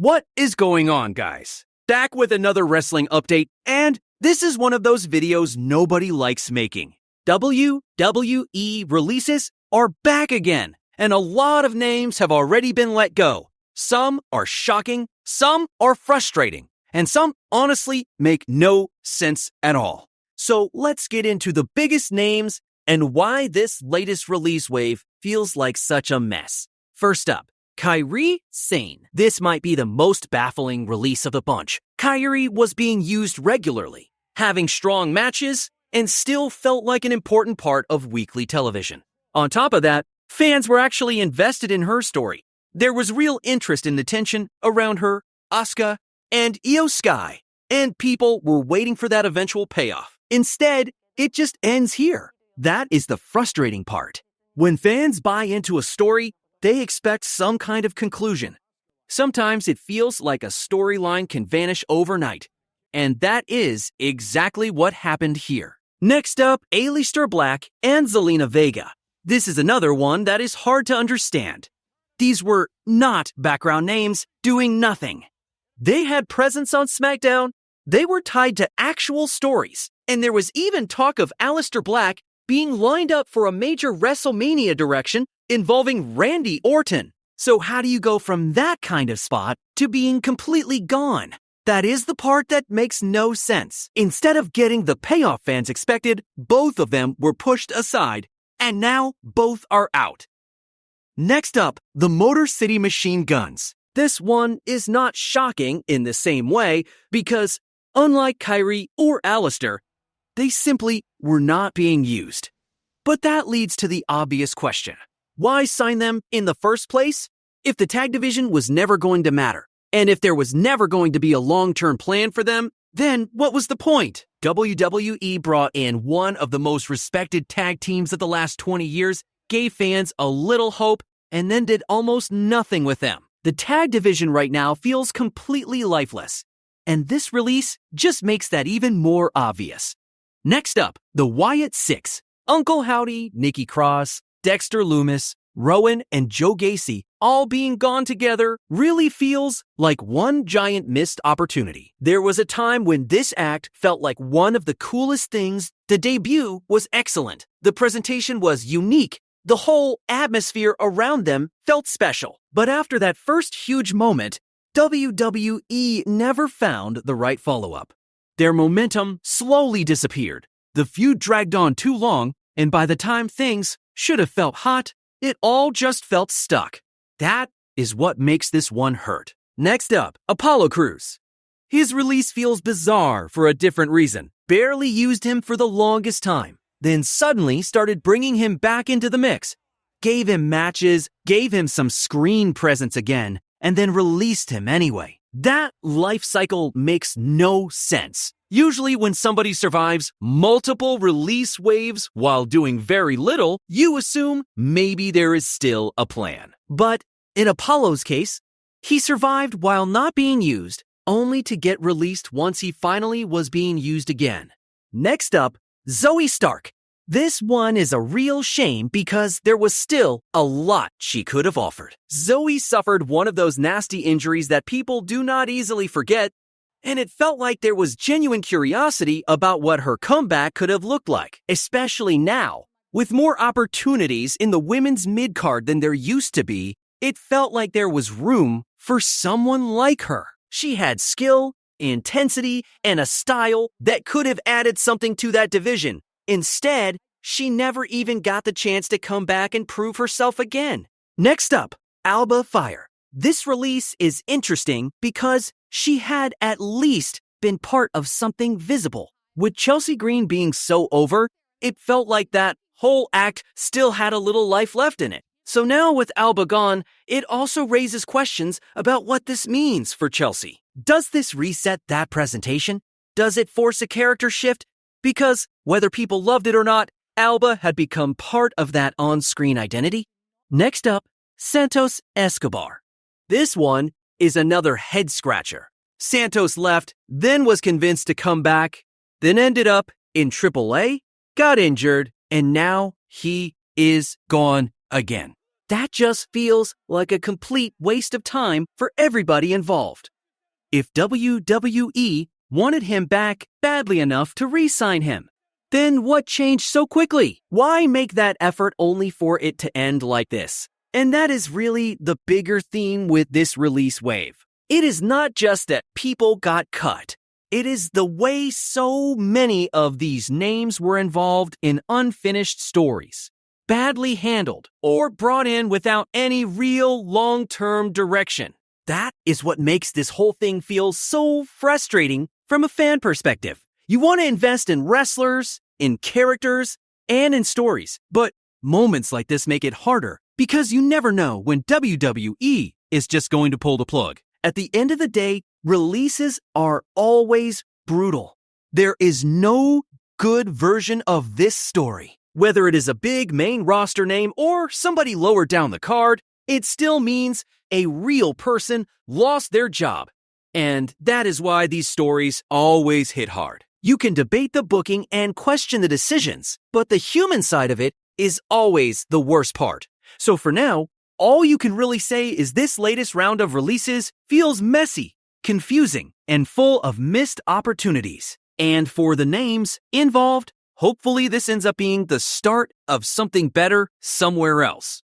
What is going on, guys? Back with another wrestling update, and this is one of those videos nobody likes making. WWE releases are back again, and a lot of names have already been let go. Some are shocking, some are frustrating, and some honestly make no sense at all. So let's get into the biggest names and why this latest release wave feels like such a mess. First up, KAIRI SANE. This might be the most baffling release of the bunch. KAIRI was being used regularly, having strong matches, and still felt like an important part of weekly television. On top of that, fans were actually invested in her story. There was real interest in the tension around her, Asuka, and Io Sky, and people were waiting for that eventual payoff. Instead, it just ends here. That is the frustrating part. When fans buy into a story, they expect some kind of conclusion. Sometimes it feels like a storyline can vanish overnight, and that is exactly what happened here. Next up, Aleister Black and Zelina Vega. This is another one that is hard to understand. These were not background names doing nothing. They had presence on SmackDown, they were tied to actual stories, and there was even talk of Aleister Black being lined up for a major WrestleMania direction involving Randy Orton. So how do you go from that kind of spot to being completely gone? That is the part that makes no sense. Instead of getting the payoff fans expected, both of them were pushed aside, and now both are out. Next up, the Motor City Machine Guns. This one is not shocking in the same way because, unlike KAIRI or Aleister, they simply were not being used. But that leads to the obvious question. Why sign them in the first place? If the tag division was never going to matter, and if there was never going to be a long-term plan for them, then what was the point? WWE brought in one of the most respected tag teams of the last 20 years, gave fans a little hope, and then did almost nothing with them. The tag division right now feels completely lifeless, and this release just makes that even more obvious. Next up, the Wyatt Six. Uncle Howdy, Nikki Cross, Dexter Lumis, Rowan, and Joe Gacy all being gone together really feels like one giant missed opportunity. There was a time when this act felt like one of the coolest things. The debut was excellent. The presentation was unique. The whole atmosphere around them felt special. But after that first huge moment, WWE never found the right follow-up. Their momentum slowly disappeared. The feud dragged on too long, and by the time things should have felt hot, it all just felt stuck. That is what makes this one hurt. Next up, Apollo Crews. His release feels bizarre for a different reason. Barely used him for the longest time, then suddenly started bringing him back into the mix. Gave him matches, gave him some screen presence again, and then released him anyway. That life cycle makes no sense. Usually when somebody survives multiple release waves while doing very little, you assume maybe there is still a plan. But in Apollo's case, he survived while not being used, only to get released once he finally was being used again. Next up, Zoe Stark. This one is a real shame because there was still a lot she could have offered. Zoe suffered one of those nasty injuries that people do not easily forget, and it felt like there was genuine curiosity about what her comeback could have looked like, especially now. With more opportunities in the women's mid-card than there used to be, it felt like there was room for someone like her. She had skill, intensity, and a style that could have added something to that division. Instead, she never even got the chance to come back and prove herself again. Next up, Alba Fire. This release is interesting because she had at least been part of something visible. With Chelsea Green being so over, it felt like that whole act still had a little life left in it. So now with Alba gone, it also raises questions about what this means for Chelsea. Does this reset that presentation? Does it force a character shift? Because whether people loved it or not, Alba had become part of that on-screen identity. Next up, Santos Escobar. This one is another head-scratcher. Santos left, then was convinced to come back, then ended up in AAA, got injured, and now he is gone again. That just feels like a complete waste of time for everybody involved. If WWE wanted him back badly enough to re-sign him, then what changed so quickly? Why make that effort only for it to end like this? And that is really the bigger theme with this release wave. It is not just that people got cut. It is the way so many of these names were involved in unfinished stories, badly handled, or brought in without any real long-term direction. That is what makes this whole thing feel so frustrating from a fan perspective. You want to invest in wrestlers, in characters, and in stories, but moments like this make it harder because you never know when WWE is just going to pull the plug. At the end of the day, releases are always brutal. There is no good version of this story. Whether it is a big main roster name or somebody lower down the card, it still means a real person lost their job. And that is why these stories always hit hard. You can debate the booking and question the decisions, but the human side of it is always the worst part. So for now, all you can really say is this latest round of releases feels messy, confusing, and full of missed opportunities. And for the names involved, hopefully this ends up being the start of something better somewhere else.